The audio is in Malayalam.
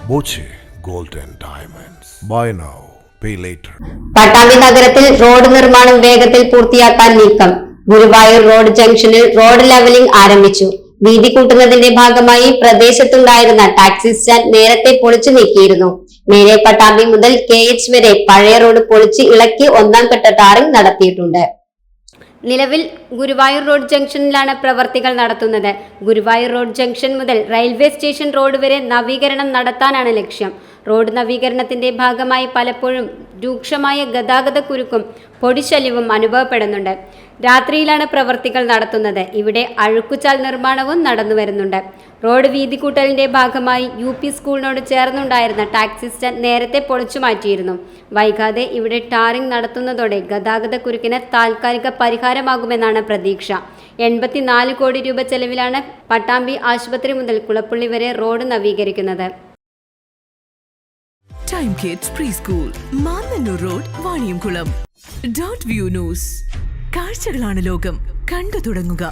Boche Gold and Diamonds. Buy now, pay later. Pattambi നഗരത്തിൽ റോഡ് നിർമ്മാണം വേഗത്തിൽ പൂർത്തിയാക്കാൻ നീക്കം. ഗുരുവായൂർ റോഡ് ജംഗ്ഷനിൽ റോഡ് ലെവലിംഗ് ആരംഭിച്ചു. വീതി കൂട്ടുന്നതിന്റെ ഭാഗമായി പ്രദേശത്തുണ്ടായിരുന്ന ടാക്സി സ്റ്റാൻഡ് നേരത്തെ പൊളിച്ചു നീക്കിയിരുന്നു. മേലെ പട്ടാമ്പി മുതൽ KH വരെ പഴയ റോഡ് പൊളിച്ച് ഇളക്കി ഒന്നാം ഘട്ട ടാറിംഗ് നടത്തിയിട്ടുണ്ട്. നിലവിൽ ഗുരുവായൂർ റോഡ് ജംഗ്ഷനിലാണ് പ്രവർത്തികൾ നടത്തുന്നത്. ഗുരുവായൂർ റോഡ് ജംഗ്ഷൻ മുതൽ റെയിൽവേ സ്റ്റേഷൻ റോഡ് വരെ നവീകരണം നടത്താനാണ് ലക്ഷ്യം. റോഡ് നവീകരണത്തിന്റെ ഭാഗമായി പലപ്പോഴും രൂക്ഷമായ ഗതാഗത കുരുക്കും പൊടിശല്യവും അനുഭവപ്പെടുന്നുണ്ട്. രാത്രിയിലാണ് പ്രവർത്തികൾ നടത്തുന്നത്. ഇവിടെ അഴുക്കുചാൽ നിർമ്മാണവും നടന്നു വരുന്നുണ്ട്. റോഡ് വീതി കൂട്ടലിന്റെ ഭാഗമായി UP സ്കൂളിനോട് ചേർന്നുണ്ടായിരുന്ന ടാക്സി സ്റ്റാൻഡ് നേരത്തെ പൊളിച്ചു മാറ്റിയിരുന്നു. വൈകാതെ ഇവിടെ ടാറിംഗ് നടത്തുന്നതോടെ ഗതാഗത കുരുക്കിന് താൽക്കാലിക പരിഹാരമാകുമെന്നാണ് പ്രതീക്ഷ. 84 കോടി രൂപ ചെലവിലാണ് പട്ടാമ്പി ആശുപത്രി മുതൽ കുളപ്പുള്ളി വരെ റോഡ് നവീകരിക്കുന്നത്. Time kids pre school, Mannanur road, Vaniyamkulam. .view news. കാഴ്ചകളാണ് ലോകം, കണ്ടു തുടങ്ങുക.